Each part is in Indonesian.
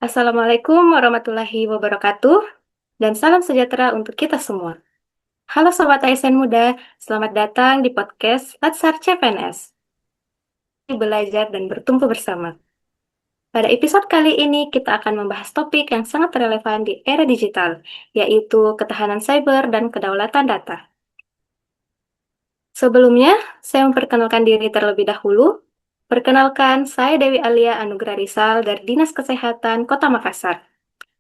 Assalamualaikum warahmatullahi wabarakatuh, dan salam sejahtera untuk kita semua. Halo Sobat ASN Muda, selamat datang di podcast Latsar CPNS. Belajar dan bertumbuh bersama. Pada episode kali ini, kita akan membahas topik yang sangat relevan di era digital, yaitu ketahanan cyber dan kedaulatan data. Sebelumnya, saya memperkenalkan diri terlebih dahulu. Perkenalkan, saya Dewi Alia Anugrah Rizal dari Dinas Kesehatan Kota Makassar.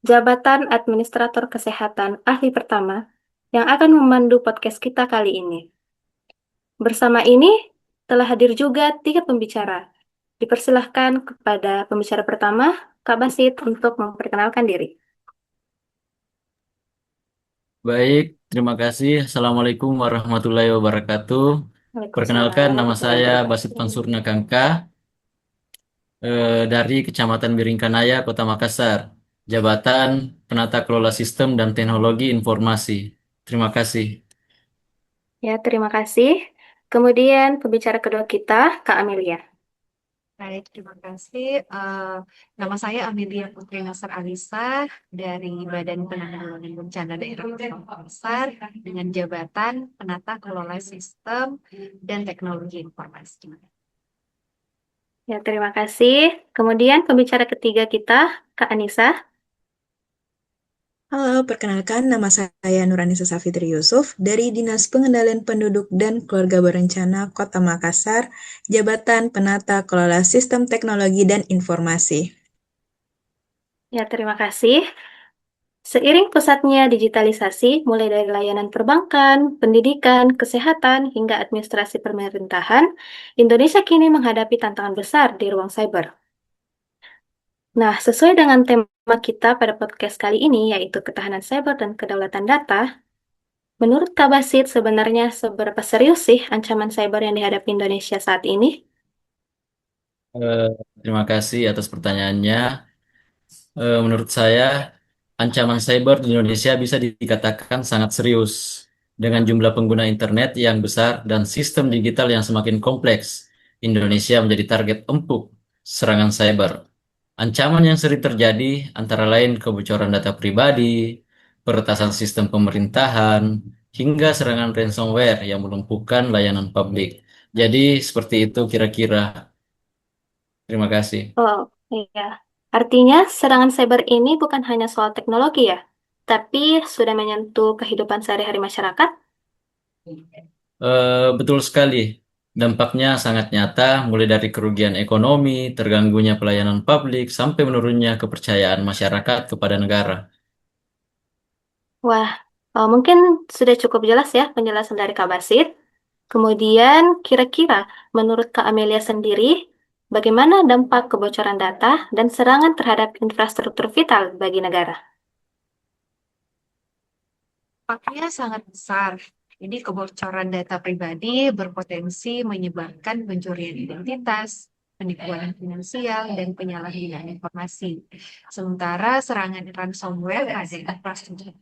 Jabatan Administrator Kesehatan Ahli Pertama yang akan memandu podcast kita kali ini. Bersama ini telah hadir juga 3 pembicara. Dipersilahkan kepada pembicara pertama, Kak Basit, untuk memperkenalkan diri. Baik, terima kasih. Assalamualaikum warahmatullahi wabarakatuh. Perkenalkan, Waalaikumsalam nama warahmatullahi saya Basit wabarakatuh. Pansurna Kangka dari Kecamatan Biringkanaya, Kota Makassar. Jabatan Penata Kelola Sistem dan Teknologi Informasi. Terima kasih. Ya, terima kasih. Kemudian pembicara kedua kita, Kak Amelia. Baik, terima kasih. Nama saya Amelia Putri Nasar Alisa dari Badan Penanggulangan Bencana Daerah Kota Makassar dengan jabatan Penata Kelola Sistem dan Teknologi Informasi. Ya, terima kasih. Kemudian pembicara ketiga kita, Kak Anissa. Halo, perkenalkan nama saya Nuranisa Safitri Yusuf dari Dinas Pengendalian Penduduk dan Keluarga Berencana Kota Makassar, Jabatan Penata Kelola Sistem Teknologi dan Informasi. Ya, terima kasih. Seiring pesatnya digitalisasi, mulai dari layanan perbankan, pendidikan, kesehatan, hingga administrasi pemerintahan, Indonesia kini menghadapi tantangan besar di ruang cyber. Nah, sesuai dengan tema kita pada podcast kali ini, yaitu ketahanan cyber dan kedaulatan data, menurut Kak Basit, sebenarnya seberapa serius sih ancaman cyber yang dihadapi Indonesia saat ini? Eh, Terima kasih atas pertanyaannya. Menurut saya, ancaman cyber di Indonesia bisa dikatakan sangat serius. Dengan jumlah pengguna internet yang besar dan sistem digital yang semakin kompleks, Indonesia menjadi target empuk serangan cyber. Ancaman yang sering terjadi antara lain kebocoran data pribadi, peretasan sistem pemerintahan, hingga serangan ransomware yang melumpuhkan layanan publik. Jadi, seperti itu kira-kira. Terima kasih. Oh, iya. Artinya, serangan cyber ini bukan hanya soal teknologi ya, tapi sudah menyentuh kehidupan sehari-hari masyarakat. Betul sekali. Dampaknya sangat nyata, mulai dari kerugian ekonomi, terganggunya pelayanan publik, sampai menurunnya kepercayaan masyarakat kepada negara. Wah, mungkin sudah cukup jelas ya penjelasan dari Kak Basit. Kemudian, kira-kira menurut Kak Amelia sendiri, bagaimana dampak kebocoran data dan serangan terhadap infrastruktur vital bagi negara? Dampaknya sangat besar. Jadi kebocoran data pribadi berpotensi menyebabkan pencurian identitas, penipuan finansial, dan penyalahgunaan informasi. Sementara serangan ransomware pada infrastruktur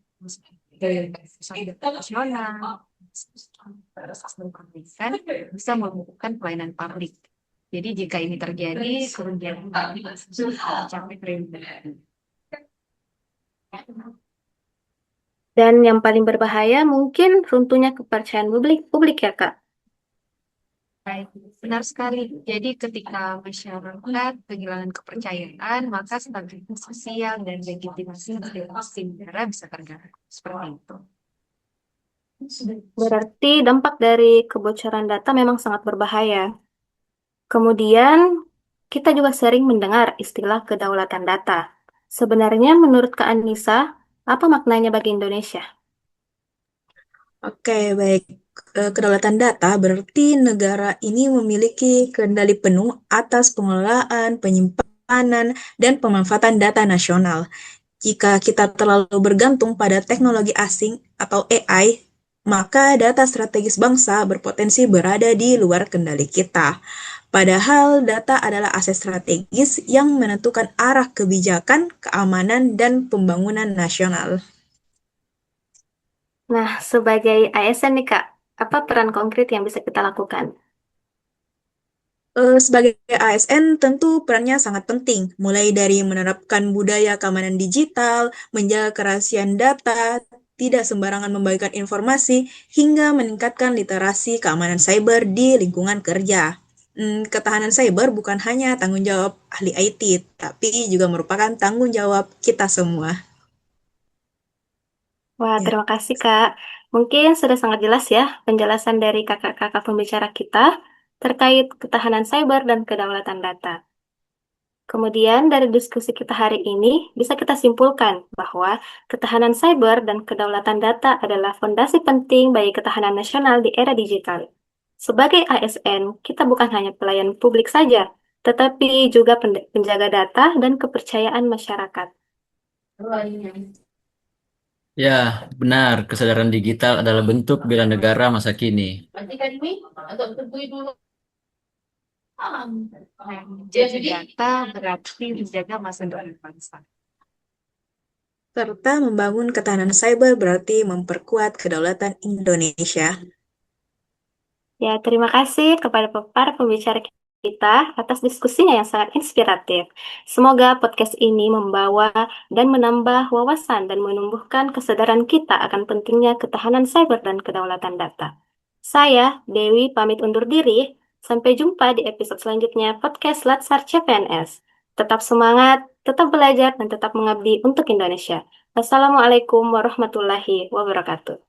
nasional, sistem pendidikan bisa melumpuhkan pelayanan publik. Jadi jika ini terjadi, kerugian bisa mencapai triliunan. Dan yang paling berbahaya mungkin runtuhnya kepercayaan publik ya, Kak. Baik, benar sekali. Jadi ketika masyarakat kehilangan kepercayaan, maka stabilitas sosial dan legitimasi institusi negara bisa terganggu. Seperti itu. Berarti dampak dari kebocoran data memang sangat berbahaya. Kemudian, kita juga sering mendengar istilah kedaulatan data. Sebenarnya menurut Kak Anissa, apa maknanya bagi Indonesia? Oke, baik. Kedaulatan data berarti negara ini memiliki kendali penuh atas pengelolaan, penyimpanan, dan pemanfaatan data nasional. Jika kita terlalu bergantung pada teknologi asing atau AI, maka data strategis bangsa berpotensi berada di luar kendali kita. Padahal data adalah aset strategis yang menentukan arah kebijakan, keamanan, dan pembangunan nasional. Nah, sebagai ASN nih Kak, apa peran konkret yang bisa kita lakukan? Sebagai ASN tentu perannya sangat penting, mulai dari menerapkan budaya keamanan digital, menjaga kerahasiaan data, tidak sembarangan membagikan informasi, hingga meningkatkan literasi keamanan cyber di lingkungan kerja. Ketahanan cyber bukan hanya tanggung jawab ahli IT, tapi juga merupakan tanggung jawab kita semua. Wah, Ya. terima kasih, Kak. Mungkin sudah sangat jelas ya penjelasan dari kakak-kakak pembicara kita terkait ketahanan cyber dan kedaulatan data. Kemudian dari diskusi kita hari ini bisa kita simpulkan bahwa ketahanan cyber dan kedaulatan data adalah fondasi penting bagi ketahanan nasional di era digital. Sebagai ASN, kita bukan hanya pelayan publik saja, tetapi juga penjaga data dan kepercayaan masyarakat. Ya, benar. Kesadaran digital adalah bentuk bela negara masa kini. Menjaga data berarti menjaga masa depan bangsa. Serta membangun ketahanan cyber berarti memperkuat kedaulatan Indonesia. Ya, terima kasih kepada para pembicara kita atas diskusinya yang sangat inspiratif. Semoga podcast ini membawa dan menambah wawasan dan menumbuhkan kesadaran kita akan pentingnya ketahanan cyber dan kedaulatan data. Saya, Dewi, pamit undur diri. Sampai jumpa di episode selanjutnya podcast Latsar CPNS. Tetap semangat, tetap belajar, dan tetap mengabdi untuk Indonesia. Wassalamualaikum warahmatullahi wabarakatuh.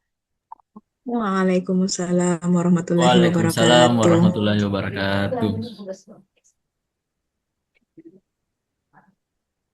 Waalaikumsalam warahmatullahi Waalaikumsalam wabarakatuh. warahmatullahi wabarakatuh.